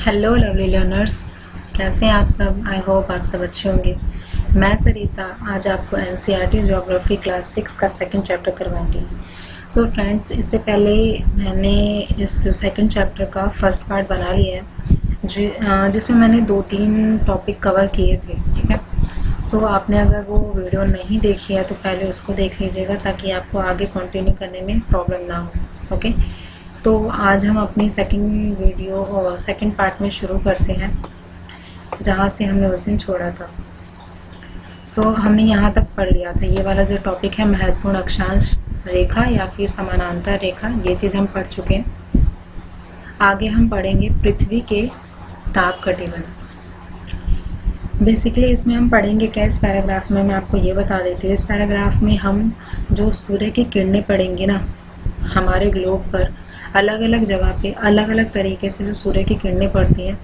Hello lovely learners, कैसे हैं आप सब। आई होप आप सब अच्छे होंगे। मैं सरिता आज आपको एनसीईआरटी ज्योग्राफी क्लास 6 का सेकंड चैप्टर करवाऊंगी। सो फ्रेंड्स, इससे पहले मैंने इस सेकंड चैप्टर का फर्स्ट पार्ट बना लिया है जिसमें मैंने 2-3 टॉपिक कवर किए थे। ठीक है। सो आपने अगर वो वीडियो नहीं देखी है तो पहले उसको देख लीजिएगा ताकि आपको आगे कंटिन्यू करने में प्रॉब्लम ना हो। ओके। तो आज हम अपनी सेकंड वीडियो और सेकंड पार्ट में शुरू करते हैं जहाँ से हमने उस दिन छोड़ा था। हमने यहाँ तक पढ़ लिया था। ये वाला जो टॉपिक है महत्वपूर्ण अक्षांश रेखा या फिर समानांतर रेखा, ये चीज़ हम पढ़ चुके हैं। आगे हम पढ़ेंगे पृथ्वी के ताप कटिबंध। बेसिकली इसमें हम पढ़ेंगे क्या इस पैराग्राफ में, मैं आपको ये बता देती हूँ। इस पैराग्राफ में हम जो सूर्य की किरणें पढ़ेंगे ना हमारे ग्लोब पर, अलग अलग जगह पे अलग अलग तरीके से जो सूर्य की किरणें पड़ती हैं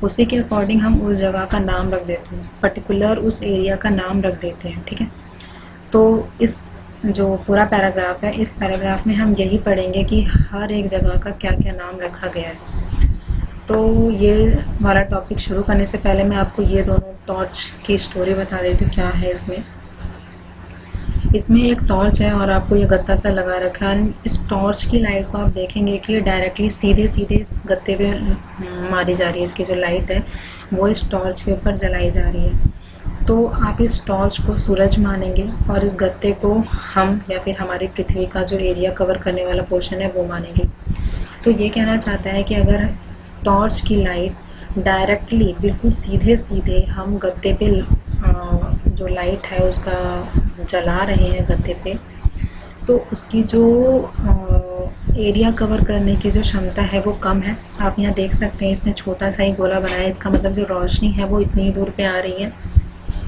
उसी के अकॉर्डिंग हम उस जगह का नाम रख देते हैं, पर्टिकुलर उस एरिया का नाम रख देते हैं। ठीक है। तो इस जो पूरा पैराग्राफ है, इस पैराग्राफ में हम यही पढ़ेंगे कि हर एक जगह का क्या क्या नाम रखा गया है। तो ये वाला टॉपिक शुरू करने से पहले मैं आपको ये दोनों टॉर्च की स्टोरी बता देती हूँ। क्या है इसमें एक टॉर्च है और आपको ये गत्ता सा लगा रखा है। इस टॉर्च की लाइट को आप देखेंगे कि ये डायरेक्टली सीधे सीधे इस गत्ते पे मारी जा रही है। इसकी जो लाइट है वो इस टॉर्च के ऊपर जलाई जा रही है। तो आप इस टॉर्च को सूरज मानेंगे और इस गत्ते को हम या फिर हमारी पृथ्वी का जो एरिया कवर करने वाला पोर्शन है वो मानेंगे। तो ये कहना चाहता है कि अगर टॉर्च की लाइट डायरेक्टली बिल्कुल सीधे सीधे हम गत्ते पे जो लाइट है उसका जला रहे हैं गत्ते पे, तो उसकी जो एरिया कवर करने की जो क्षमता है वो कम है। आप यहाँ देख सकते हैं इसने छोटा सा ही गोला बनाया, इसका मतलब जो रोशनी है वो इतनी ही दूर पे आ रही है।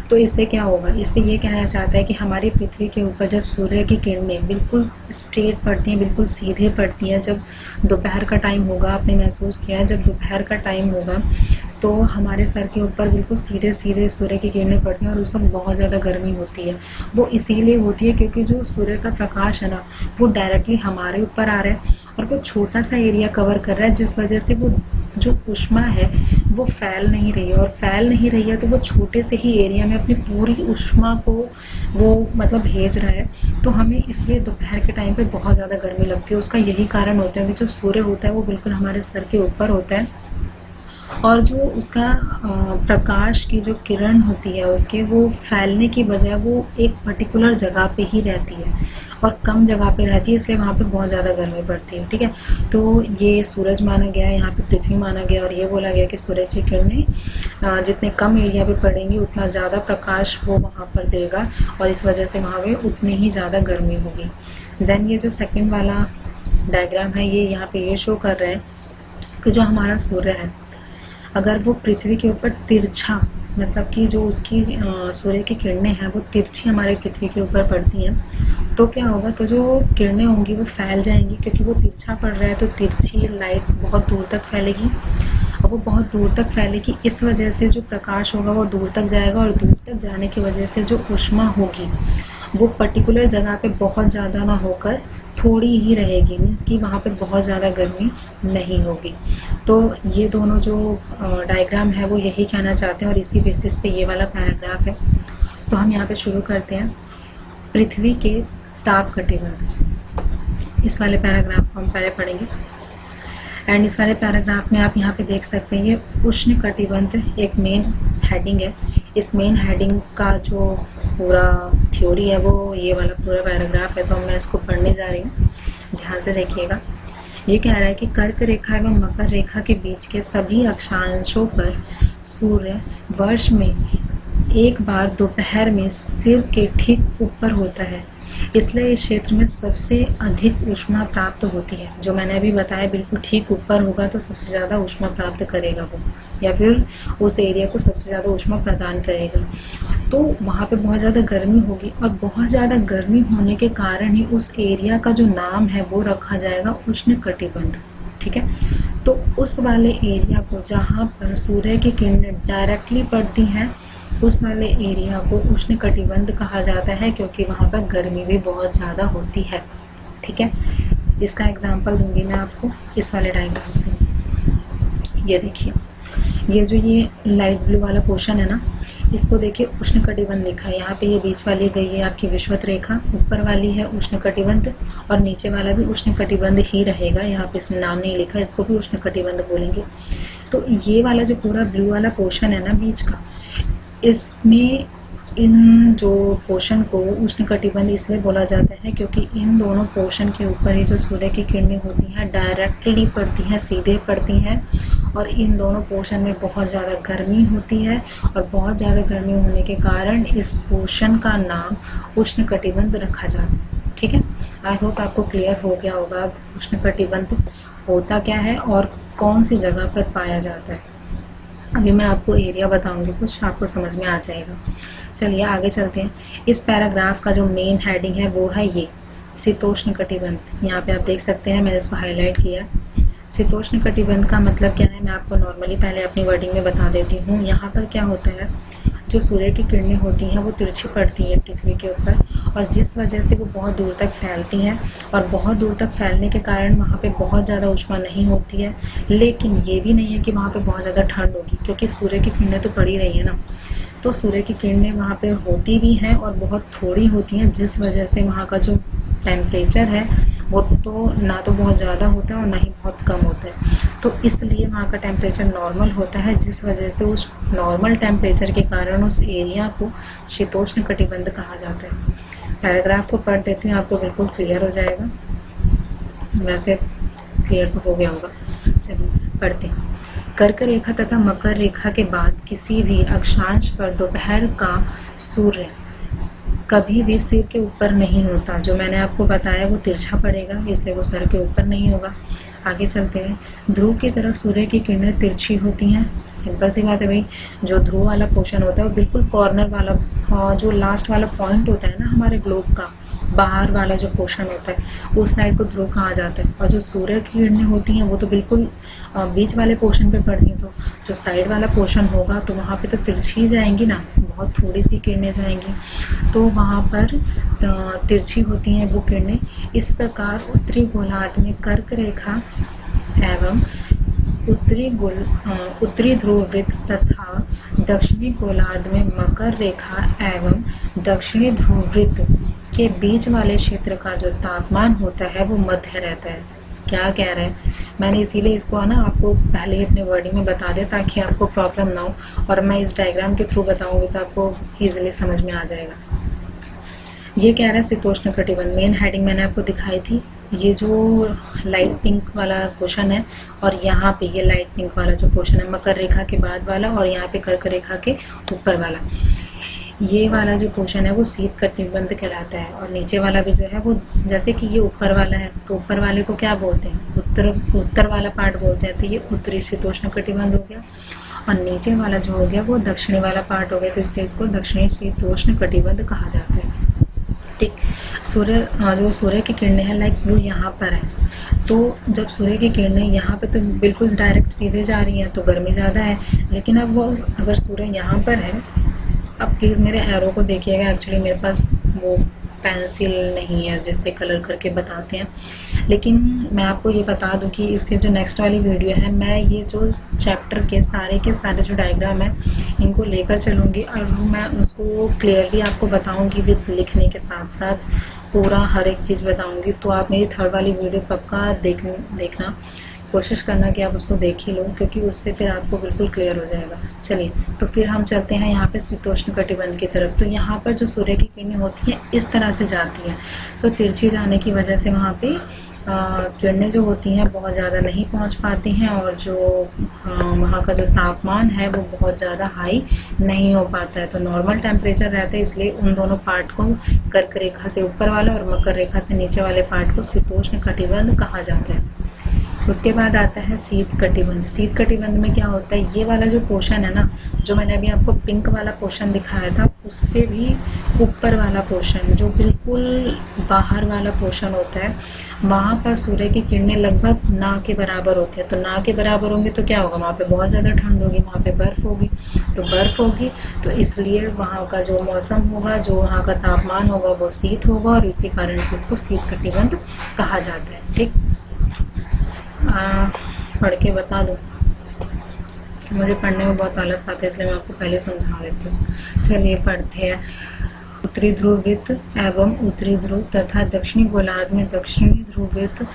तो इससे क्या होगा, इससे ये कहना चाहता है कि हमारी पृथ्वी के ऊपर जब सूर्य की किरणें बिल्कुल स्ट्रेट पड़ती हैं, बिल्कुल सीधे पड़ती हैं, जब दोपहर का टाइम होगा, आपने महसूस किया है जब दोपहर का टाइम होगा तो हमारे सर के ऊपर बिल्कुल सीधे सीधे सूर्य की किरणें पड़ती हैं और उस वक्त बहुत ज़्यादा गर्मी होती है। वो इसीलिए होती है क्योंकि जो सूर्य का प्रकाश है ना वो डायरेक्टली हमारे ऊपर आ रहा है और वो छोटा सा एरिया कवर कर रहा है, जिस वजह से वो जो ऊष्मा है वो फैल नहीं रही है। और फैल नहीं रही है तो वो छोटे से ही एरिया में अपनी पूरी ऊष्मा को वो मतलब भेज रहा है। तो हमें इसलिए दोपहर के टाइम पे बहुत ज़्यादा गर्मी लगती है। उसका यही कारण होता है कि जो सूर्य होता है वो बिल्कुल हमारे सर के ऊपर होता है और जो उसका प्रकाश की जो किरण होती है उसके वो फैलने की बजाय वो एक पर्टिकुलर जगह पे ही रहती है और कम जगह पे रहती है, इसलिए वहाँ पे बहुत ज़्यादा गर्मी पड़ती है। ठीक है। तो ये सूरज माना गया है, यहाँ पे पृथ्वी माना गया और ये बोला गया कि सूरज की किरणें जितने कम एरिया पे पड़ेंगी उतना ज़्यादा प्रकाश वो वहाँ पर देगा और इस वजह से वहाँ पे उतनी ही ज़्यादा गर्मी होगी। देन ये जो सेकेंड वाला डायग्राम है ये यहाँ पे ये शो कर रहा है कि जो हमारा सूर्य है अगर वो पृथ्वी के ऊपर तिरछा, मतलब कि जो उसकी सूर्य की किरणें हैं वो तिरछी हमारे पृथ्वी के ऊपर पड़ती हैं तो क्या होगा, तो जो किरणें होंगी वो फैल जाएंगी क्योंकि वो तिरछा पड़ रहा है तो तिरछी लाइट बहुत दूर तक फैलेगी। अब वो बहुत दूर तक फैलेगी, इस वजह से जो प्रकाश होगा वो दूर तक जाएगा और दूर तक जाने की वजह से जो ऊष्मा होगी वो पर्टिकुलर जगह पे बहुत ज़्यादा ना होकर थोड़ी ही रहेगी, मीन्स कि वहाँ पे बहुत ज़्यादा गर्मी नहीं होगी। तो ये दोनों जो डायग्राम है वो यही कहना चाहते हैं और इसी बेसिस पे ये वाला पैराग्राफ है। तो हम यहाँ पे शुरू करते हैं पृथ्वी के ताप कटिबंध। इस वाले पैराग्राफ को हम पहले पढ़ेंगे एंड इस वाले पैराग्राफ में आप यहाँ पे देख सकते हैं ये उष्ण कटिबंध एक मेन हेडिंग है। इस मेन हेडिंग का जो पूरा थ्योरी है वो ये वाला पूरा पैराग्राफ है, तो मैं इसको पढ़ने जा रही हूँ, ध्यान से देखिएगा। ये कह रहा है कि कर्क रेखा एवं मकर रेखा के बीच के सभी अक्षांशों पर सूर्य वर्ष में एक बार दोपहर में सिर के ठीक ऊपर होता है, इसलिए इस क्षेत्र में सबसे अधिक ऊष्मा प्राप्त होती है। जो मैंने अभी बताया बिल्कुल ठीक ऊपर होगा तो सबसे ज़्यादा ऊष्मा प्राप्त करेगा वो, या फिर उस एरिया को सबसे ज़्यादा ऊष्मा प्रदान करेगा। तो वहाँ पे बहुत ज़्यादा गर्मी होगी और बहुत ज़्यादा गर्मी होने के कारण ही उस एरिया का जो नाम है वो रखा जाएगा उष्ण कटिबंध। ठीक है। तो उस वाले एरिया को जहाँ पर सूर्य की किरणें डायरेक्टली पड़ती हैं उस वाले एरिया को उष्ण कटिबंध कहा जाता है क्योंकि वहाँ पर गर्मी भी बहुत ज़्यादा होती है। ठीक है। इसका एग्जाम्पल दूंगी मैं आपको इस वाले डायग्राम से। ये देखिए ये लाइट ब्लू वाला पोर्शन है ना, इसको देखिए उष्णकटिबंध लिखा है। यहाँ पे ये बीच वाली गई है आपकी विषुवत रेखा, ऊपर वाली है उष्णकटिबंध, और नीचे वाला भी उष्णकटिबंध ही रहेगा। यहाँ पे इसने नाम नहीं लिखा, इसको भी उष्णकटिबंध बोलेंगे। तो ये वाला जो पूरा ब्लू वाला पोर्शन है ना बीच का, इसमें इन जो पोर्शन को उष्णकटिबंध इसलिए बोला जाता है क्योंकि इन दोनों पोर्शन के ऊपर ही जो सूर्य की किरणें होती हैं डायरेक्टली पड़ती हैं, सीधे पड़ती हैं, और इन दोनों पोर्शन में बहुत ज़्यादा गर्मी होती है, और बहुत ज़्यादा गर्मी होने के कारण इस पोर्शन का नाम उष्णकटिबंध रखा जाता है। ठीक है, आई होप आपको क्लियर हो गया होगा उष्णकटिबंध होता क्या है और कौन सी जगह पर पाया जाता है। अभी मैं आपको एरिया बताऊंगी, कुछ आपको समझ में आ जाएगा। चलिए आगे चलते हैं। इस पैराग्राफ का जो मेन हेडिंग है वो है ये शीतोष्णकटिबंध। यहाँ पे आप देख सकते हैं, मैंने इसको हाईलाइट किया। शीतोष्णकटिबंध का मतलब क्या है, मैं आपको नॉर्मली पहले अपनी वर्डिंग में बता देती हूँ। यहाँ पर क्या होता है, जो सूर्य की किरणें होती हैं वो तिरछी पड़ती है पृथ्वी के ऊपर, और जिस वजह से वो बहुत दूर तक फैलती हैं, और बहुत दूर तक फैलने के कारण वहाँ पे बहुत ज़्यादा ऊष्मा नहीं होती है। लेकिन ये भी नहीं है कि वहाँ पे बहुत ज़्यादा ठंड होगी, क्योंकि सूर्य की किरणें तो पड़ी रही है ना, तो सूर्य की किरणें वहाँ पे होती भी हैं और बहुत थोड़ी होती हैं, जिस वजह से वहाँ का जो टेम्परेचर है वो तो ना तो बहुत ज़्यादा होता है और ना ही बहुत कम होता है। तो इसलिए वहाँ का टेम्परेचर नॉर्मल होता है, जिस वजह से उस नॉर्मल टेम्परेचर के कारण उस एरिया को शीतोष्णकटिबंध कहा जाता है। पैराग्राफ को पढ़ देती हूँ, आपको बिल्कुल क्लियर हो जाएगा। वैसे क्लियर तो हो गया होगा। चलिए पढ़ते हैं। कर्क रेखा तथा मकर रेखा के बाद किसी भी अक्षांश पर दोपहर का सूर्य कभी भी सिर के ऊपर नहीं होता। जो मैंने आपको बताया वो तिरछा पड़ेगा, इसलिए वो सर के ऊपर नहीं होगा। आगे चलते हैं। ध्रुव की तरफ सूर्य की किरणें तिरछी होती हैं। सिंपल सी बात है भाई, जो ध्रुव वाला पोर्शन होता है वो बिल्कुल कॉर्नर वाला, जो लास्ट वाला पॉइंट होता है ना हमारे ग्लोब का, बाहर वाला जो पोर्शन होता है उस साइड को ध्रुव कहा जाता है। और जो सूर्य की किरणें होती हैं वो तो बिल्कुल बीच वाले पोर्शन पे पड़ती हैं, तो जो साइड वाला पोर्शन होगा तो वहाँ पे तो तिरछी जाएंगी ना, बहुत थोड़ी सी किरणें जाएंगी, तो वहाँ पर तिरछी होती हैं वो किरणें। इस प्रकार उत्तरी गोलार्ध में कर्क रेखा एवं उत्तरी ध्रुव वृत्त तथा दक्षिणी गोलार्ध में मकर रेखा एवं दक्षिणी ध्रुव वृत्त के बीच वाले क्षेत्र का जो तापमान होता है वो मध्य रहता है। क्या कह रहे हैं, मैंने इसीलिए इसको ना आपको पहले ही अपने वर्डिंग में बता दिया ताकि आपको प्रॉब्लम ना हो, और मैं इस डायग्राम के थ्रू बताऊंगी तो आपको ईजिली समझ में आ जाएगा। ये कह रहा है शीतोष्णकटिबंध, मेन हेडिंग मैंने आपको दिखाई थी। ये जो लाइट पिंक वाला पोर्शन है और यहाँ पे ये लाइट पिंक वाला जो पोर्शन है मकर रेखा के बाद वाला, और यहाँ पे कर्क रेखा के ऊपर वाला, ये वाला जो पोर्शन है वो शीतकटिबंध कहलाता है। और नीचे वाला भी जो है वो, जैसे कि ये ऊपर वाला है तो ऊपर वाले को क्या बोलते हैं, उत्तर वाला पार्ट बोलते हैं, तो ये उत्तरी शीतोष्णकटिबंध हो गया। और नीचे वाला जो हो गया वो दक्षिणी वाला पार्ट हो गया, तो इसलिए इसको दक्षिणी शीतोष्णकटिबंध कहा जाता है। ठीक, जो सूर्य की किरणें हैं लाइक वो यहाँ पर है, तो जब सूर्य की किरणें यहाँ पे तो बिल्कुल डायरेक्ट सीधे जा रही हैं तो गर्मी ज़्यादा है। लेकिन अब वो अगर सूर्य यहाँ पर है, अब प्लीज़ मेरे एरो को देखिएगा, एक्चुअली मेरे पास वो पेंसिल नहीं है जिससे कलर करके बताते हैं, लेकिन मैं आपको ये बता दूं कि इसके जो नेक्स्ट वाली वीडियो है मैं ये जो चैप्टर के सारे जो डायग्राम है इनको लेकर चलूँगी, और मैं उसको क्लियरली आपको बताऊँगी विद लिखने के साथ साथ पूरा हर एक चीज़ बताऊँगी। तो आप मेरी थर्ड वाली वीडियो पक्का देखना, कोशिश करना कि आप उसको देख ही लो, क्योंकि उससे फिर आपको बिल्कुल क्लियर हो जाएगा। चलिए तो फिर हम चलते हैं यहाँ पे शीतोष्णकटिबंध की तरफ। तो यहाँ पर जो सूर्य की किरणें होती हैं इस तरह से जाती हैं, तो तिरछी जाने की वजह से वहाँ पे किरणें जो होती हैं बहुत ज़्यादा नहीं पहुँच पाती हैं, और जो वहाँ का जो तापमान है वो बहुत ज़्यादा हाई नहीं हो पाता है, तो नॉर्मल टेम्परेचर रहता है। इसलिए उन दोनों पार्ट को कर्क रेखा से ऊपर वाला और मकर रेखा से नीचे वाले पार्ट को शीतोष्णकटिबंध कहा जाता है। उसके बाद आता है शीतकटिबंध। शीतकटिबंध में क्या होता है, ये वाला जो पोर्शन है ना, जो मैंने अभी आपको पिंक वाला पोर्शन दिखाया था, उससे भी ऊपर वाला पोर्शन जो बिल्कुल बाहर वाला पोर्शन होता है, वहाँ पर सूर्य की किरणें लगभग ना के बराबर होती है। तो ना के बराबर होंगे तो क्या होगा, वहाँ पे बहुत ज़्यादा ठंड होगी, वहाँ पे बर्फ़ होगी, तो बर्फ़ होगी तो इसलिए वहाँ का जो मौसम होगा, जो वहाँ का तापमान होगा वो शीत होगा, और इसी कारण से इसको शीतकटिबंध कहा जाता है। ठीक, पढ़ के बता दो। मुझे पढ़ने में बहुत आलस आता है, इसलिए मैं आपको पहले समझा देती हूँ। चलिए पढ़ते हैं। उत्तरी ध्रुव वृत्त एवं उत्तरी ध्रुव तथा दक्षिणी गोलार्ध में दक्षिणी ध्रुव वृत्त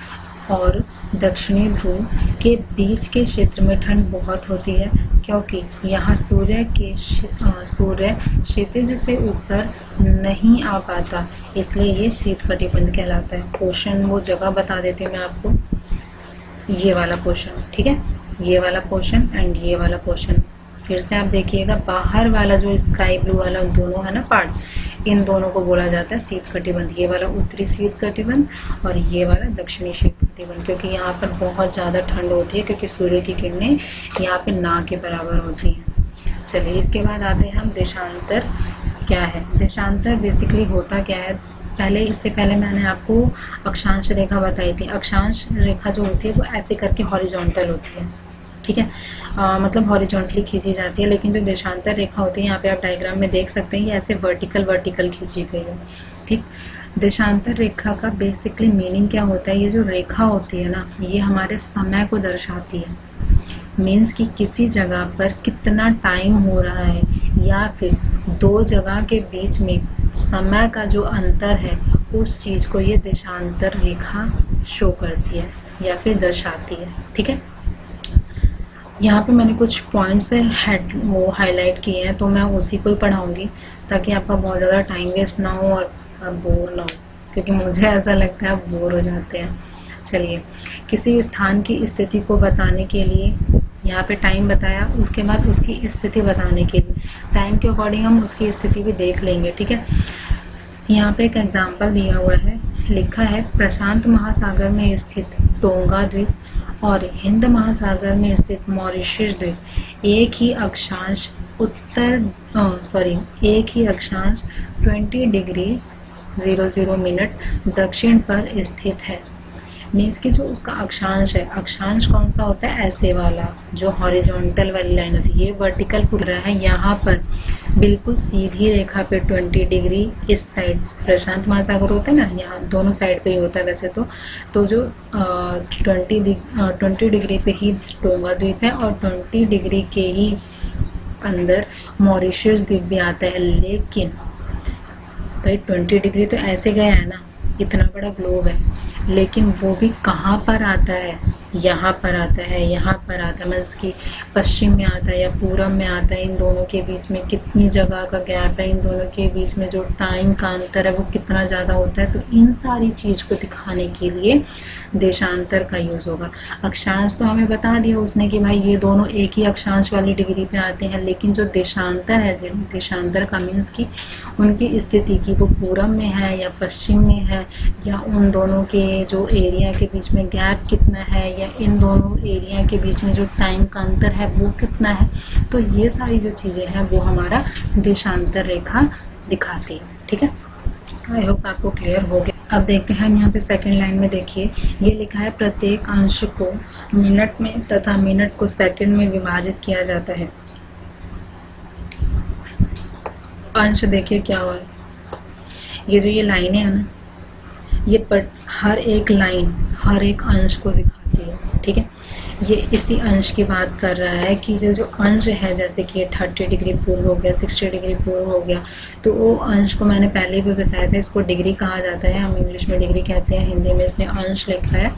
और दक्षिणी ध्रुव के बीच के क्षेत्र में ठंड बहुत होती है, क्योंकि यहाँ सूर्य क्षितिज से ऊपर नहीं आ पाता, इसलिए ये शीतकटिबंध कहलाता है। क्वेश्चन वो जगह बता देती हूँ मैं आपको, ये वाला क्वेश्चन, ठीक है, ये वाला क्वेश्चन एंड ये वाला क्वेश्चन। फिर से आप देखिएगा, बाहर वाला जो स्काई ब्लू वाला दोनों है ना पार्ट, इन दोनों को बोला जाता है शीतकटिबंध। ये वाला उत्तरी शीतकटिबंध और ये वाला दक्षिणी शीतकटिबंध, क्योंकि यहाँ पर बहुत ज़्यादा ठंड होती है, क्योंकि सूर्य की किरणें यहाँ पे ना के बराबर होती हैं। चलिए इसके बाद आते हैं हम देशांतर क्या है। देशांतर बेसिकली होता क्या है, इससे पहले मैंने आपको अक्षांश रेखा बताई थी। अक्षांश रेखा जो होती है वो ऐसे करके हॉरिजॉन्टल होती है, ठीक है, मतलब हॉरिजॉन्टली खींची जाती है। लेकिन जो देशांतर रेखा होती है, यहाँ पे आप डायग्राम में देख सकते हैं, ये ऐसे वर्टिकल खींची गई है, ठीक। देशांतर रेखा का बेसिकली मीनिंग क्या होता है, ये जो रेखा होती है ना, ये हमारे समय को दर्शाती है। मीन्स कि किसी जगह पर कितना टाइम हो रहा है, या फिर दो जगह के बीच में समय का जो अंतर है, उस चीज़ को ये देशांतर रेखा शो करती है या फिर दर्शाती है, ठीक है। यहाँ पे मैंने कुछ पॉइंट्स हाईलाइट किए हैं, तो मैं उसी को ही पढ़ाऊँगी, ताकि आपका बहुत ज़्यादा टाइम वेस्ट ना हो और आप बोर ना हो, क्योंकि मुझे ऐसा लगता है आप बोर हो जाते हैं। चलिए, किसी स्थान की स्थिति को बताने के लिए यहाँ पे टाइम बताया, उसके बाद उसकी स्थिति बताने के लिए टाइम के अकॉर्डिंग हम उसकी स्थिति भी देख लेंगे, ठीक है। यहाँ पे एक एग्जाम्पल दिया हुआ है, लिखा है प्रशांत महासागर में स्थित टोंगा द्वीप और हिंद महासागर में स्थित मॉरिशस द्वीप एक ही अक्षांश 20 डिग्री 00 मिनट दक्षिण पर स्थित है। मीन्स कि जो उसका अक्षांश है, अक्षांश कौन सा होता है, ऐसे वाला जो हॉरिजॉन्टल वाली लाइन होती है, ये वर्टिकल पूरा है। यहाँ पर बिल्कुल सीधी रेखा पे 20 डिग्री इस साइड प्रशांत महासागर होता है ना, यहाँ दोनों साइड पे ही होता है वैसे तो जो 20 डिग्री पे ही टोंगा द्वीप है और 20 डिग्री के ही अंदर मॉरिशस द्वीप भी आता है। लेकिन भाई 20 डिग्री तो ऐसे गया है ना, इतना बड़ा ग्लोब है, लेकिन वो भी कहाँ पर आता है, यहाँ पर आता है, यहाँ पर आता है, मीन्स कि पश्चिम में आता है या पूरब में आता है। इन दोनों के बीच में कितनी जगह का गैप है, इन दोनों के बीच में जो टाइम का अंतर है वो कितना ज़्यादा होता है। तो इन सारी चीज़ को दिखाने के लिए देशांतर का यूज़ होगा। अक्षांश तो हमें बता दिया उसने कि भाई ये दोनों एक ही अक्षांश वाली डिग्री पे आते हैं, लेकिन जो देशांतर है, देशांतर का मीन्स कि उनकी स्थिति की वो पूरब में है या पश्चिम में है, या उन दोनों के जो एरिया के बीच में गैप कितना है, या इन दोनों एरिया के बीच में जो टाइम का अंतर है वो कितना है। तो ये सारी जो चीज़ें हैं वो हमारा देशांतर रेखा दिखाती है, ठीक है। आई होप आपको क्लियर हो गया। अब देखते हैं यहाँ पे सेकंड लाइन में, देखिए ये लिखा है प्रत्येक अंश को मिनट में तथा मिनट को सेकंड में विभाजित किया जाता है। अंश देखिए क्या हुआ है, ये जो ये लाइनें हैं ना, ये हर एक लाइन हर एक अंश को दिखाती है, ठीक है। ये इसी अंश की बात कर रहा है कि जो अंश है, जैसे कि 30 डिग्री पूर्व हो गया, 60 डिग्री पूर्व हो गया, तो वो अंश को मैंने पहले भी बताया था, इसको डिग्री कहा जाता है, हम इंग्लिश में डिग्री कहते हैं, हिंदी में इसने अंश लिखा है।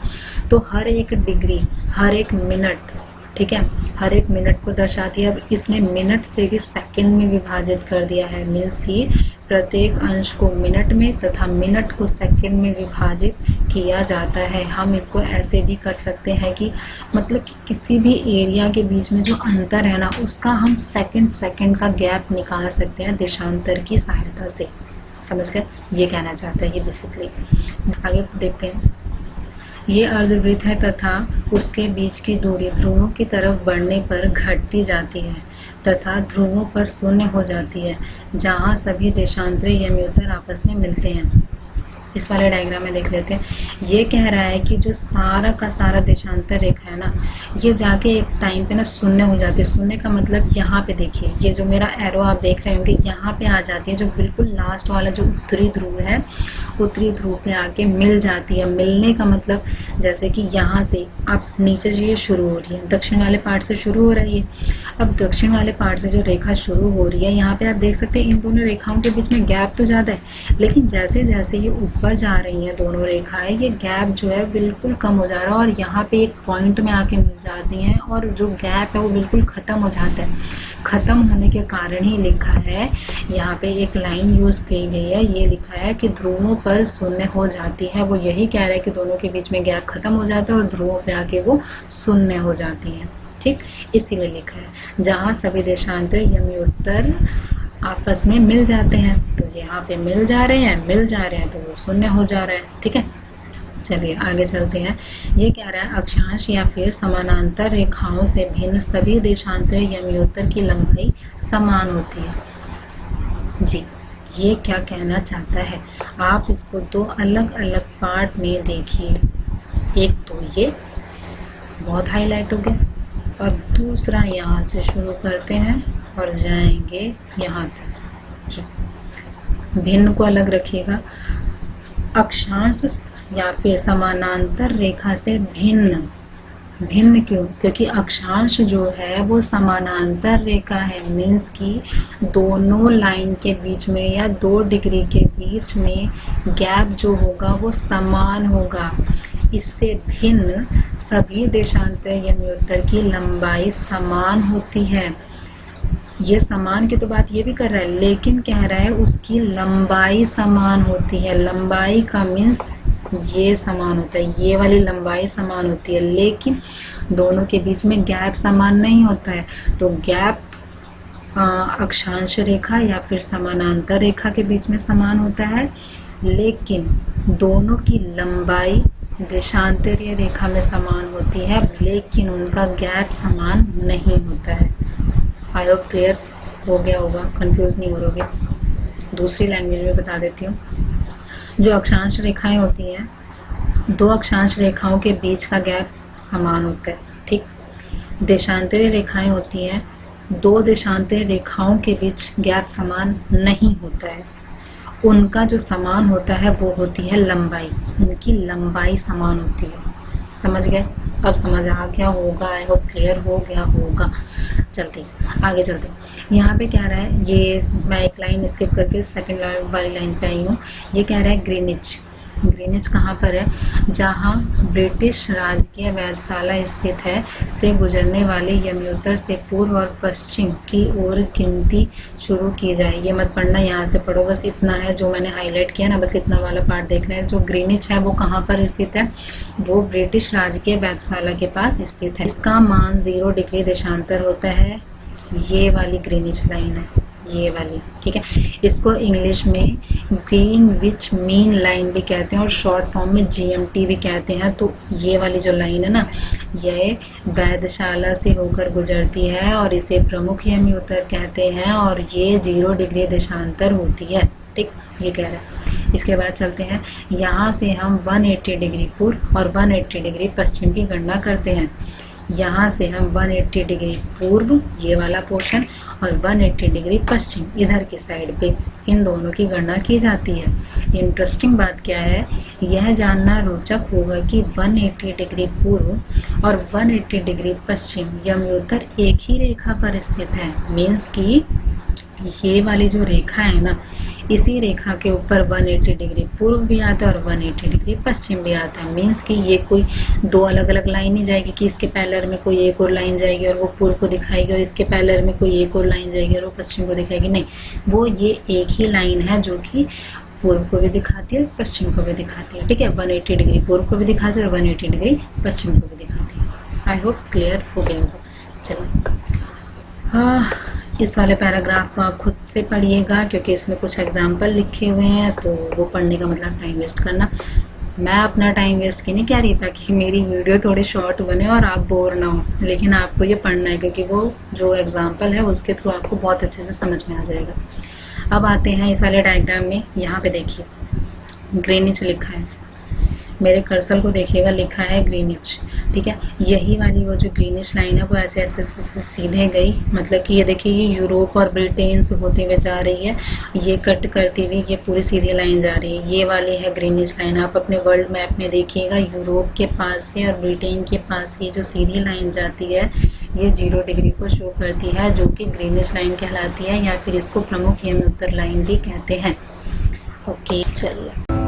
तो हर एक डिग्री हर एक मिनट, ठीक है, हर एक मिनट को दर्शाती है। अब इसने मिनट से भी सेकंड में विभाजित कर दिया है, मीन्स कि प्रत्येक अंश को मिनट में तथा मिनट को सेकंड में विभाजित किया जाता है। हम इसको ऐसे भी कर सकते हैं कि मतलब कि किसी भी एरिया के बीच में जो अंतर है ना, उसका हम सेकंड का गैप निकाल सकते हैं देशांतर की सहायता से। समझ गए, ये कहना चाहता है ये बेसिकली। आगे देखते हैं। ये अर्धवृत्त है तथा उसके बीच की दूरी ध्रुवों की तरफ बढ़ने पर घटती जाती है तथा ध्रुवों पर शून्य हो जाती है, जहाँ सभी देशांतरी यमयुत्तर आपस में मिलते हैं। इस वाले डायग्राम में देख लेते हैं। ये कह रहा है कि जो सारा का सारा देशांतर रेखा है ना, ये जाके एक टाइम पे ना शून्य हो जाती है। शून्य का मतलब यहाँ पे देखिए, ये जो मेरा एरो आप देख रहे होंगे यहाँ पे आ जाती है। जो बिल्कुल लास्ट वाला जो उत्तरी ध्रुव है उत्तरी ध्रुव पे आके मिल जाती है। मिलने का मतलब जैसे कि यहाँ से आप नीचे से ये शुरू हो रही है, दक्षिण वाले पार्ट से शुरू हो रही है। अब दक्षिण वाले पार्ट से जो रेखा शुरू हो रही है, यहाँ पे आप देख सकते हैं इन दोनों रेखाओं के बीच में गैप तो ज़्यादा है, लेकिन जैसे जैसे ये ऊपर जा रही हैं दोनों रेखाएं, ये गैप जो है बिल्कुल कम हो जा रहा है और यहाँ पे एक पॉइंट में आके मिल जाती हैं और जो गैप है वो बिल्कुल ख़त्म हो जाता है। ख़त्म होने के कारण ही लिखा है, यहाँ पे एक लाइन यूज़ की गई है, ये लिखा है कि ध्रुवों पर शून्य हो जाती है। वो यही कह रहा है कि दोनों के बीच में गैप ख़त्म हो जाता है और ध्रुवों पे आके वो शून्य हो जाती हैं। ठीक, इसीलिए लिखा है जहाँ सभी देशांतर यमयुत्तर आपस में मिल जाते हैं, तो यहाँ पे मिल जा रहे हैं तो वो शून्य हो जा रहा है। ठीक है, चलिए आगे चलते हैं। ये कह रहा है अक्षांश या फिर समानांतर रेखाओं से भिन्न सभी देशांतर यमयुत्तर की लंबाई समान होती है। जी, ये क्या कहना चाहता है, आप इसको दो अलग अलग पार्ट में देखिए। एक तो ये बहुत हाईलाइट हो गया और दूसरा यहाँ से शुरू करते हैं और जाएंगे यहाँ तक। जी, भिन्न को अलग रखिएगा। अक्षांश या फिर समानांतर रेखा से भिन्न, भिन्न क्यों? क्योंकि अक्षांश जो है वो समानांतर रेखा है, मीन्स कि दोनों लाइन के बीच में या 2 डिग्री के बीच में गैप जो होगा वो समान होगा। इससे भिन्न सभी देशांतर यमयुत्तर की लंबाई समान होती है। ये समान की तो बात ये भी कर रहा है, लेकिन कह रहा है उसकी लंबाई समान होती है। लंबाई का मीन्स ये समान होता है, ये वाली लंबाई समान होती है, लेकिन दोनों के बीच में गैप समान नहीं होता है। तो गैप अक्षांश रेखा या फिर समानांतर रेखा के बीच में समान होता है, लेकिन दोनों की लंबाई देशांतरीय रेखा में समान होती है, लेकिन उनका गैप समान नहीं होता है। आई होप क्लियर हो गया होगा, कंफ्यूज नहीं हो रहोगे। दूसरी लैंग्वेज में बता देती हूँ। जो अक्षांश रेखाएं होती हैं, 2 अक्षांश रेखाओं के बीच का गैप समान होता है। ठीक, देशांतरीय रेखाएं होती हैं, 2 देशांतरीय रेखाओं के बीच गैप समान नहीं होता है। उनका जो समान होता है वो होती है लंबाई, उनकी लंबाई समान होती है। समझ गए? अब समझ आ गया होगा, आई होप क्लियर हो गया होगा। चलते आगे चलते। यहाँ पे कह रहा है, ये मैं एक लाइन स्किप करके सेकंड वाली लाइन पे आई हूँ। ये कह रहा है ग्रीनिच। ग्रीनिच कहाँ पर है? जहाँ ब्रिटिश राजकीय वेधशाला स्थित है से गुजरने वाले यमयुत्तर से पूर्व और पश्चिम की ओर गिनती शुरू की जाए। ये मत पढ़ना, यहाँ से पढ़ो, बस इतना है जो मैंने हाईलाइट किया ना, बस इतना वाला पार्ट देखना है। जो ग्रीनिच है वो कहाँ पर स्थित है? वो ब्रिटिश राजकीय वेधशाला के पास स्थित है। इसका मान 0 डिग्री देशांतर होता है। ये वाली ग्रीनिच लाइन है, ये वाली। ठीक है, इसको इंग्लिश में ग्रीनविच मीन लाइन भी कहते हैं और शॉर्ट फॉर्म में GMT भी कहते हैं। तो ये वाली जो लाइन है ना, ये वेधशाला से होकर गुजरती है और इसे प्रमुख यमयुत्तर कहते हैं और ये 0 डिग्री देशांतर होती है। ठीक, ये कह रहा है। इसके बाद चलते हैं, यहाँ से हम 180 डिग्री पूर्व और 180 डिग्री पश्चिम की गणना करते हैं। यहाँ से हम 180 डिग्री पूर्व, ये वाला पोर्शन, और 180 डिग्री पश्चिम, इधर की साइड पे, इन दोनों की गणना की जाती है। इंटरेस्टिंग बात क्या है, यह जानना रोचक होगा कि 180 डिग्री पूर्व और 180 डिग्री पश्चिम यमयुत्तर एक ही रेखा पर स्थित है। मीन्स कि ये वाली जो रेखा है ना, इसी रेखा के ऊपर 180 डिग्री पूर्व भी आता है और 180 डिग्री पश्चिम भी आता है। मीन्स कि ये कोई 2 अलग अलग लाइन नहीं जाएगी कि इसके पैरेलल में कोई एक और लाइन जाएगी और वो पूर्व को दिखाएगी और इसके पैरेलल में कोई एक और लाइन जाएगी और वो पश्चिम को दिखाएगी। नहीं, वो ये एक ही लाइन है जो कि पूर्व को भी दिखाती है और पश्चिम को भी दिखाती है। ठीक है, 180 डिग्री पूर्व को भी दिखाती है और 180 डिग्री पश्चिम को भी दिखाती है। आई होप क्लियर हो गया होगा। चलो, हाँ, इस वाले पैराग्राफ को आप खुद से पढ़िएगा क्योंकि इसमें कुछ एग्जाम्पल लिखे हुए हैं, तो वो पढ़ने का मतलब टाइम वेस्ट करना। मैं अपना टाइम वेस्ट की नहीं कह रही, ताकि मेरी वीडियो थोड़ी शॉर्ट बने और आप बोर ना हो, लेकिन आपको ये पढ़ना है क्योंकि वो जो एग्जाम्पल है उसके थ्रू आपको बहुत अच्छे से समझ में आ जाएगा। अब आते हैं इस वाले डायग्राम में। यहाँ पे देखिए ग्रीनिच लिखा है, मेरे कर्सर को देखिएगा, लिखा है ग्रीनिच। ठीक है। यही वाली वो जो ग्रीनिश लाइन है वो ऐसे ऐसे ऐसे सीधे गई, मतलब कि ये देखिए ये यूरोप और ब्रिटेन से होते हुए जा रही है, ये कट करती हुई ये पूरी सीधी लाइन जा रही है। ये वाली है ग्रीनिश लाइन। आप अपने वर्ल्ड मैप में देखिएगा, यूरोप के पास से और ब्रिटेन के पास से जो सीधी लाइन जाती है ये 0 डिग्री को शो करती है, जो कि ग्रीनिश लाइन कहलाती है, या फिर इसको प्रमुख यम उत्तर लाइन भी कहते हैं। ओके, चलिए।